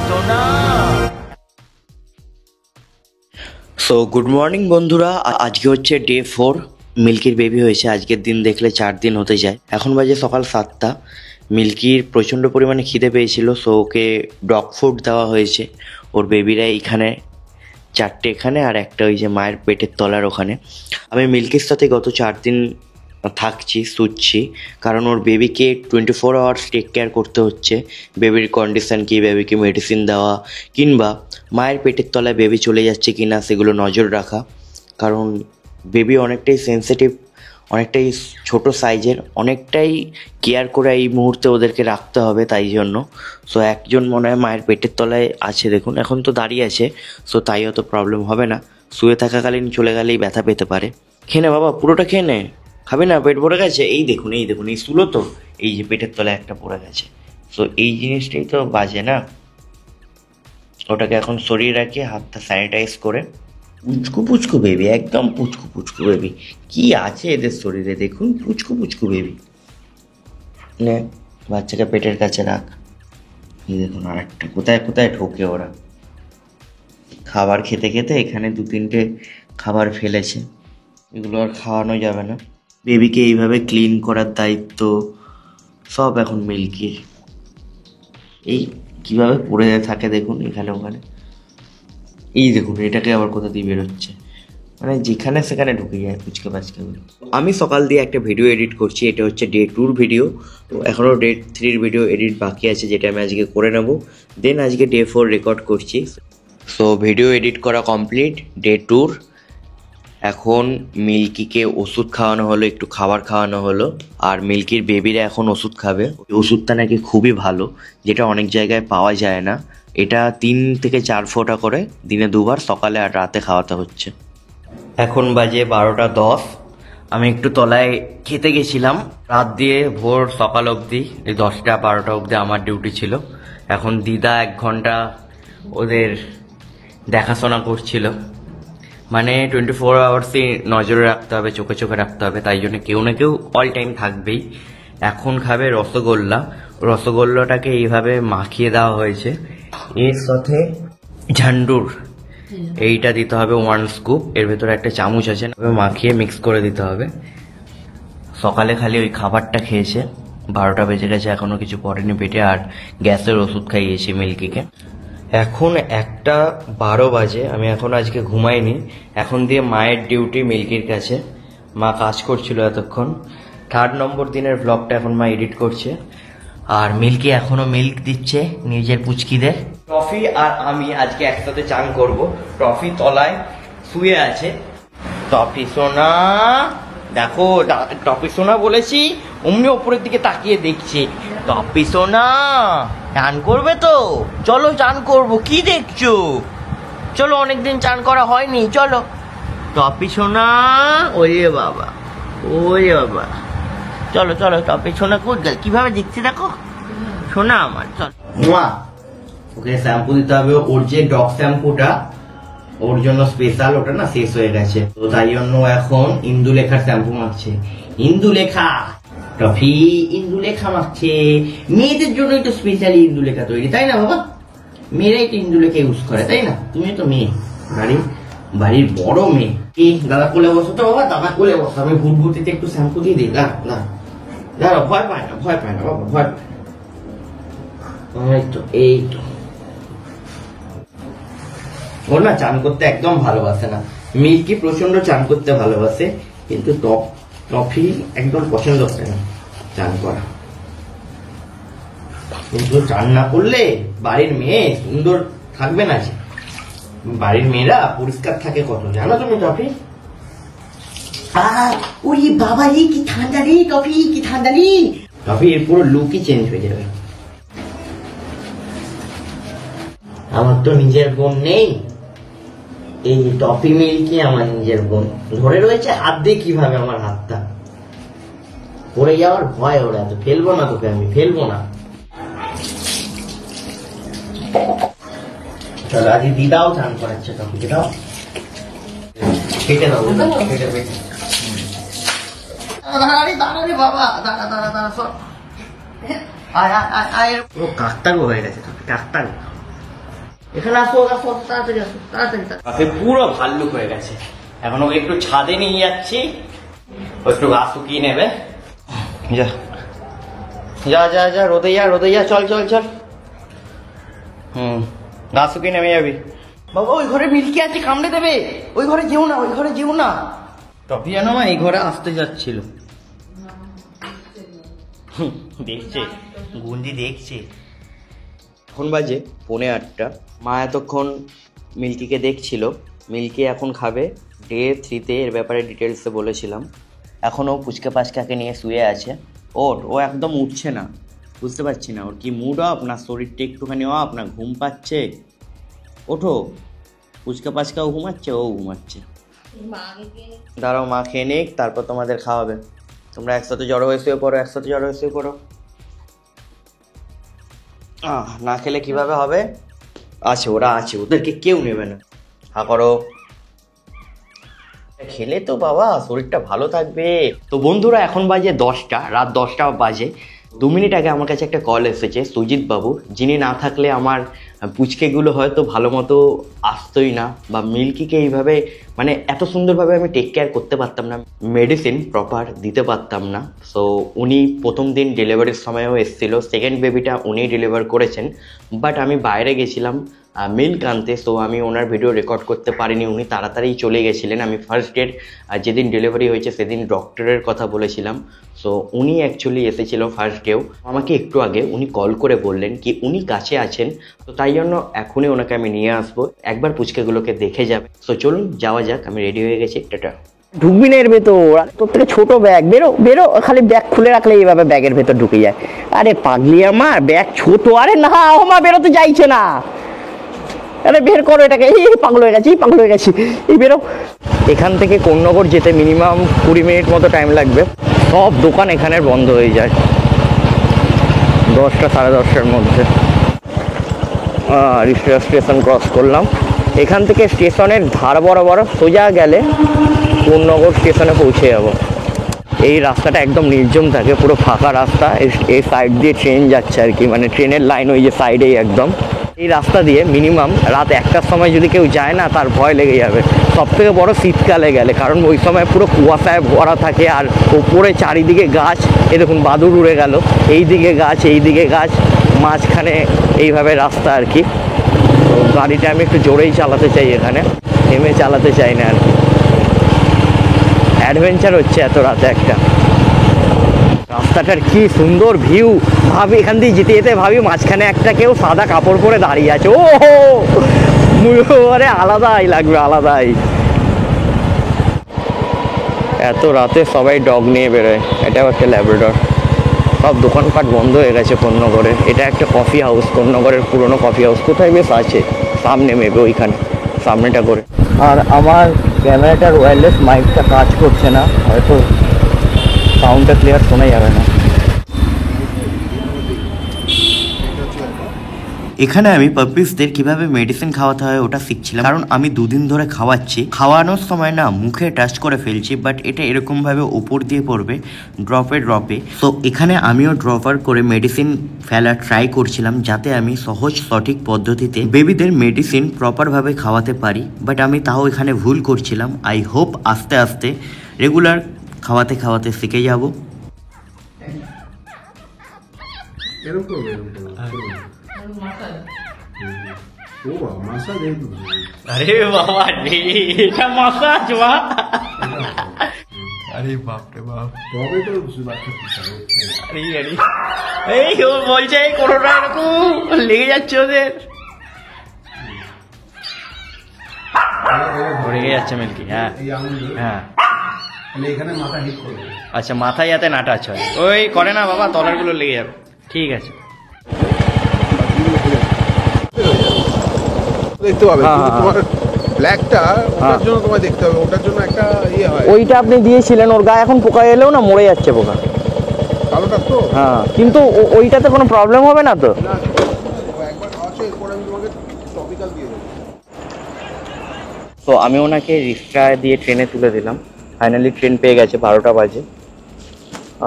সোনা। So good morning বন্ধুরা, আজকে হচ্ছে ডে 4। মিল্কির বেবি হয়েছে। আজকের দিন দেখলে 4 দিন হতে যায়। এখন বাজে সকাল 7টা। মিল্কির প্রচণ্ড পরিমাণে খিদে পেয়েছিল, সো ওকে ডগ ফুড দেওয়া হয়েছে। ওর বেবিরা এইখানে 4টে, এখানে আর একটা ওই যে মায়ের পেটের তলার ওখানে। আমি মিল্কির সাথে গত 4 দিন থাকছি, শুচ্ছি, কারণ ওর বেবিকে 24 আওয়ার্স টেক কেয়ার করতে হচ্ছে। বেবির কন্ডিশান কী, বেবিকে মেডিসিন দেওয়া, কিংবা মায়ের পেটের তলায় বেবি চলে যাচ্ছে কি না সেগুলো নজর রাখা। কারণ বেবি অনেকটাই সেন্সিটিভ, অনেকটাই ছোট সাইজের, অনেকটাই কেয়ার করে এই মুহূর্তে ওদেরকে রাখতে হবে। তাই জন্য সো একজন মনে হয় মায়ের পেটের তলায় আছে, দেখুন এখন তো দাঁড়িয়ে আছে, সো তাই অত প্রবলেম হবে না। শুয়ে থাকাকালীন চলে গেলেই ব্যথা পেতে পারে। খেয়ে নে বাবা, পুরোটা খেয়ে নে, খাবে না? পেট ভরে গেছে? এই দেখুন এই দেখুন, এই শুলো তো, এই যে পেটের তলায় একটা পড়ে গেছে। সো এই জিনিসটাই তো বাজে না। ওটাকে এখন সরিয়ে রাখি, হাতটা স্যানিটাইজ করে। পুচকু পুচকু বেবি, একদম পুচকু পুচকু বেবি। কি আছে এদের শরীরে দেখুন, পুচকু পুচকু বেবি। নে বাচ্চাকে পেটের কাছে রাখ। এই দেখুন আরেকটা, কোথায় কোথায় ঢোকে ওরা। খাবার খেতে খেতে এখানে 2-3টে খাবার ফেলেছে, এগুলো আর খাওয়ানো যাবে না। বেবিকে এইভাবে ক্লিন করার দায়িত্ব সব এখন মিল্কির। এই কিভাবে পড়ে থাকে দেখুন এখানে ওখানে। এই দেখুন এটাকে আবার কোথা দিয়ে বেরোচ্ছে, মানে যেখানে সেখানে ঢুকে যায় পুচকে বাচ্চাগুলো। আমি সকাল দিয়ে একটা ভিডিও এডিট করছি, এটা হচ্ছে ডে 2 ভিডিও। তো এখনও ডে 3 ভিডিও এডিট বাকি আছে, যেটা আমি আজকে করে নেব। দেন আজকে ডে 4 রেকর্ড করছি। সো ভিডিও এডিট করা কমপ্লিট ডে 2। এখন মিল্কিকে ওষুধ খাওয়ানো হলো, একটু খাবার খাওয়ানো হলো। আর মিল্কির বেবিরা এখন ওষুধ খাবে। ওষুধটা নাকি খুবই ভালো, যেটা অনেক জায়গায় পাওয়া যায় না। এটা 3 থেকে 4 ফোঁটা করে দিনে 2বার, সকালে আর রাতে খাওয়াতে হচ্ছে। এখন বাজে 12টা 10। আমি একটু তলায় খেতে গেছিলাম রাত দিয়ে ভোর সকাল অবধি, এই 10টা 12টা অবধি আমার ডিউটি ছিল। এখন দিদা 1 ঘন্টা ওদের দেখাশোনা করছিল। মানে 24 আওয়ার্সই নজরে রাখতে হবে, চোখে চোখে রাখতে হবে, তাই জন্য কেউ না কেউ অল টাইম থাকবেই। এখন খাবে রসগোল্লা। রসগোল্লাটাকে এইভাবে মাখিয়ে দেওয়া হয়েছে, এর সাথে ঝান্ডুর এইটা দিতে হবে 1 স্কুপ। এর ভেতরে একটা চামচ আছে, মাখিয়ে মিক্স করে দিতে হবে। সকালে খালি ওই খাবারটা খেয়েছে, 12টা বেজে গেছে, এখনো কিছু পড়েনি পেটে। আর গ্যাসের ওষুধ খাইয়েছি মিল্কিকে। এখন 1টা 12 বাজে, আমি এখন আজকে ঘুমাইনি। এখন দিয়ে মায়ের ডিউটি মিল্কির কাছে। মা কাজ করছিল এতক্ষণ। 3rd নম্বর দিনের ব্লগটা এখন মা এডিট করছে। আর মিল্কি এখনো মিল্ক দিচ্ছে নিজের পুচকিদের। টফি আর আমি আজকে একসাথে চান করব। টফি তলায় শুয়ে আছে। টফি সোনা দেখো, টফি সোনা বলেছি, অমনি ওপরের দিকে তাকিয়ে দেখছে। টফি সোনা চান করবে তো? চলো চান করব। কি দেখছো? চলো, অনেকদিন চান করা হয়নি, চলো। টফি সোনা, ওরে বাবা, ওরে বাবা, চলো চলো। টফি সোনা কোথায় গেল? কিভাবে দেখছি দেখো সোনা আমার। চল, ওকে শ্যাম্পু দিতে হবে। ওর যে ডগ শ্যাম্পুটা ওর জন্য স্পেশাল, ওটা না শেষ হয়ে গেছে, তো তাই জন্য এখন ইন্দুলেখার শ্যাম্পু মাখছে। ইন্দুলেখা, টফি ইন্দুলেখা মাখছে। মেয়েদের জন্যই তো স্পেশালি ইন্দুলেখা তৈরি, তাই না বাবা? মেয়েরাই তো ইন্দুলেখা ইউজ করে, তাই না? তুমি তো মেয়ে, বাড়ির বড় মেয়ে। এই দাদা কোলে বসো তো বাবা, দাদা কোলে বসো। আমি ভুটভুটিতে একটু শ্যাম্পু দিয়ে দিই। দাঁড়া, ভয় পায় না, ভয় পায় না বাবা, ভয় পায়। এই তো ওর না চান করতে একদম ভালোবাসে না। মিল্কি প্রচন্ড চান করতে ভালোবাসে, কিন্তু টফি একদম পছন্দ করে না চান করা। কিন্তু চান না করলে বাড়ির মেয়ে সুন্দর থাকবে না। যে বাড়ির মেয়েরা পরিষ্কার থাকে কত, জানো তুমি টফি? ওই বাবা রে, কি ঠান্ডা রে টফি, কি ঠান্ডা রে। টফি এর পুরো লুকই চেঞ্জ হয়ে যাবে। আমার তো নিজের বোন নেই, এই টফি মিল্কি আমার নিজের বোন। ধরে রয়েছে হাত দিয়ে, কিভাবে আমার হাতটা পড়ে যাওয়ার ভয় ওরা। তো ফেলবো না তোকে, আমি ফেলবো না। চলো আজ দিদাও চান করাচ্ছে টফিকে। দাও, কেটে দাও, কেটে পেটে। দাঁড়ারে বাবা, দাঁড়া দাঁড়া দাঁড়া, সব পুরো কাকতারু হয়ে গেছে। কাকতারু এখানে আসো, আসো, তাড়াতাড়ি আসো, তাড়াতাড়ি। পুরো ভাল্লুক হয়ে গেছে। এখন ওকে একটু ছাদে নিয়ে যাচ্ছি, ও একটু ঘাস শুকিয়ে নেবে। যা যা যা যা, রোদে যা, রোদে যা, চল চল চল। ঘাস শুকিয়ে নেমে যাবি। বাবা ওই ঘরে মিল্কি আছে, কামড়ে দেবে, ওই ঘরে যেও না, ওই ঘরে যেও না। টপি জানো মা এই ঘরে আসতে যাচ্ছিল, দেখছে গুঞ্জি দেখছে। এখন বাজে 7:45। মা এতক্ষণ মিল্কিকে দেখছিল। মিল্কি এখন খাবে ডে 3-তে, এর ব্যাপারে ডিটেলসে বলেছিলাম। এখনও পুচকে পাচকাকে নিয়ে শুয়ে আছে। ও একদম উঠছে না, বুঝতে পারছি না ওর কি মুড অফ, না শরীরটা একটুখানি অফ, না ঘুম পাচ্ছে। ওঠো, পুচকা পাচকাও ঘুমাচ্ছে, ও ঘুমাচ্ছে। দাঁড়াও মা খেয়ে নিক, তারপর তোমাদের খাওয়াবে। তোমরা একসাথে জড়ো হয়ে শুয়ে পড়ো, একসাথে জড়ো হয়ে শুয়ে পড়ো। না খেলে কিভাবে হবে? আছে, ওরা আছে, ওদেরকে কেউ নেবে না। হা করো, খেলে তো বাবা শরীরটা ভালো থাকবে। তো বন্ধুরা এখন বাজে 10টা, রাত 10টা বাজে। 2 মিনিট আগে আমার কাছে একটা কল এসেছে সুজিত বাবু, যিনি না থাকলে আমার পুচকেগুলো হয়তো ভালো মতো আসতোই না, বা মিল্কিকে এইভাবে মানে এত সুন্দরভাবে আমি টেক কেয়ার করতে পারতাম না, মেডিসিন প্রপার দিতে পারতাম না। সো উনি প্রথম দিন ডেলিভারির সময়ও এসেছিল, সেকেন্ড বেবিটা উনিই ডেলিভার করেছেন। বাট আমি বাইরে গেছিলাম মিল্ক আনতে, সো আমি ওনার ভিডিও রেকর্ড করতে পারিনি, উনি তাড়াতাড়ি চলে গেছিলেন। আমি ফার্স্ট ডেট যেদিন ডেলিভারি হয়েছে সেদিন ডক্টরের কথা বলেছিলাম, সো উনি অ্যাকচুয়ালি এসেছিল ফার্স্ট ডেও। আমাকে একটু আগে উনি কল করে বললেন কি উনি কাছে আছেন, তো তাই জন্য এখনই ওনাকে আমি নিয়ে আসবো, একবার পুচকেগুলোকে দেখে যাবে। সো চলুন যাওয়া যাক, আমি রেডি হয়ে গেছি, টাটা। ঢুকবি না এর ভেতর, তোর থেকে ছোট ব্যাগ, বেরো বেরো, খালি ব্যাগ খুলে রাখলে এইভাবে ব্যাগের ভেতর ঢুকে যায়। আরে পাগলি আমার, ব্যাগ ছোট। আরে না আমার বেরোতে চাইছে না, আরে বের করো এটাকে। এই পাগল হয়ে গেছি, পাগল হয়ে গেছি, এই বেরো। এখান থেকে কোন্নগর যেতে মিনিমাম 20 মিনিট মতো টাইম লাগবে। সব দোকান এখানের বন্ধ হয়ে যায় 10টা সাড়ে 10টার মধ্যে। রিক্সা স্টেশন ক্রস করলাম। এখান থেকে স্টেশনের ধার বরাবর সোজা গেলে কোন্নগর স্টেশনে পৌঁছে যাব। এই রাস্তাটা একদম নির্জন থাকে, পুরো ফাঁকা রাস্তা। এই সাইড দিয়ে ট্রেন যাচ্ছে আর কি, মানে ট্রেনের লাইন ওই যে সাইডেই একদম। এই রাস্তা দিয়ে মিনিমাম রাত 1টার সময় যদি কেউ যায় না, তার ভয় লেগে যাবে। সব থেকে বড় শীতকালে গেলে, কারণ ওই সময় পুরো কুয়াশায় ভরা থাকে, আর ওপরে চারিদিকে গাছ। এই দেখুন বাদুর উড়ে গেল, এই দিকে গাছ, এই দিকে গাছ, মাঝখানে এইভাবে রাস্তা আর কি। তো গাড়িটা আমি একটু জোরেই চালাতে চাই, এখানে থেমে চালাতে চাই না আর কি। অ্যাডভেঞ্চার হচ্ছে এত রাতে একটা। রাস্তাটার কি সুন্দর ভিউ, ভাবি এখান দিয়ে যেতে যেতে ভাবি মাঝখানে একটা কেউ সাদা কাপড় পরে দাঁড়িয়ে আছে। ও আরে আলাদাই লাগবে, আলাদাই। এত রাতে সবাই ডগ নিয়ে বেরোয়। এটাও একটা ল্যাব্রাডর। সব দোকানপাট বন্ধ হয়ে গেছে কোন্নগরে। এটা একটা কফি হাউস, কোন্নগরের পুরনো কফি হাউস। কোথায় বেশ আছে সামনে, মেবে ওইখানে সামনেটা করে। আর আমার ক্যামেরাটার ওয়্যারলেস মাইকটা কাজ করছে না, হয়তো সাউন্ডটা ক্লিয়ার শোনা যাবে না। এখানে আমি পাপিসদের কিভাবে মেডিসিন খাওয়াতে হয় ওটা শিখছিলাম, কারণ আমি 2 দিন ধরে খাওয়াচ্ছি। খাওয়ানোর সময় না মুখে টাচ করে ফেলছি, বাট এটা এরকম ভাবে উপর দিয়ে পড়বে ড্রপে ড্রপে। তো এখানে আমিও ড্রপার করে মেডিসিন ফেলা ট্রাই করছিলাম, যাতে আমি সহজ সঠিক পদ্ধতিতে বেবিদের মেডিসিন প্রপারভাবে খাওয়াতে পারি। বাট আমি তাও এখানে ভুল করছিলাম। আই হোপ আস্তে আস্তে রেগুলার খাওয়াতে খাওয়াতে শিখে যাব। আরে বাবা রে, এটা মাসাজ বা, আরে বাপ রে বাপ। আরে আরে এই ও বলছে কোনোটা এরকম লেগে যাচ্ছে ওদের, লেগে যাচ্ছে মিল্কি। হ্যাঁ হ্যাঁ, আচ্ছা মাথায় যাতে না টাচ হয়। ওই করে না বাবা, তলার গুলো লেগে যাবে। ঠিক আছে, দেখতে পাবে তোমার ব্ল্যাকটা, ওটার জন্য তোমায় দেখতে হবে, ওটার জন্য একটা ইয়ে হয়। ওইটা আপনি দিয়েছিলেন, ওর গায়ে এখন পোকা এলেও না মরে যাচ্ছে পোকা। কালোটা তো হ্যাঁ, কিন্তু ওইটাতে কোনো প্রবলেম হবে না তো? না, একবার খাওয়াচ্ছি, এরপর আমি তোমাকে টপিক্যাল দিয়ে দেবো। তো আমি ওনাকে রিক্সা দিয়ে ট্রেনে তুলে দিলাম। ফাইনালি ট্রেন পেয়ে গেছে, 12টা বাজে।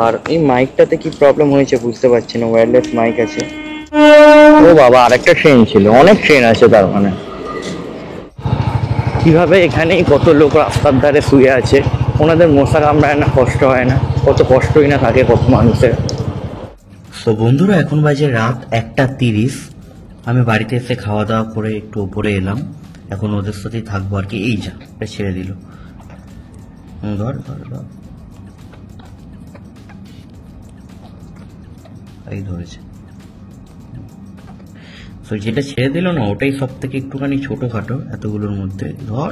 আর এই মাইকটাতে কি প্রবলেম হয়েছে বুঝতে পারছি না, ওয়্যারলেস মাইক আছে। ও ও বাবা, আরেকটা ট্রেন ছিল, অনেক ট্রেন আছে তার মানে। কিভাবে এখানেই কত লোক রাস্তার ধারে শুয়ে আছে, ওনাদের মশা কামড়ায় না, কষ্ট হয় না, কত কষ্টই না থাকে কত মানুষের। তো বন্ধুরা এখন বাজে রাত 1:30। আমি বাড়িতে এসে খাওয়া দাওয়া করে একটু উপরে এলাম, এখন ওদের সাথেই থাকবো আর কি। এই যা, এটা ছেড়ে দিল, ধর ধর ধর, এই ধরেছে। তো যেটা ছেড়ে দিল না, ওটাই সব থেকে একটুখানি ছোটোখাটো এতগুলোর মধ্যে, ধর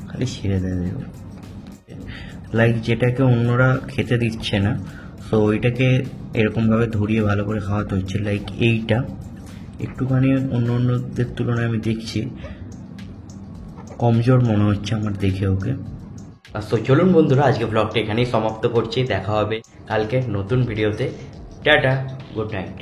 খালি ছেড়ে দেয়। লাইক যেটাকে অন্যরা খেতে দিচ্ছে না, তো ওইটাকে এরকমভাবে ধরিয়ে ভালো করে খাওয়াতে হচ্ছে। লাইক এইটা একটুখানি অন্য অন্যদের তুলনায় আমি দেখছি কমজোর মনে হচ্ছে আমার দেখে ওকে। তো চলুন বন্ধুরা, আজকে ব্লগটা এখানেই সমাপ্ত করছি। দেখা হবে কালকে নতুন ভিডিওতে। Tata, good night.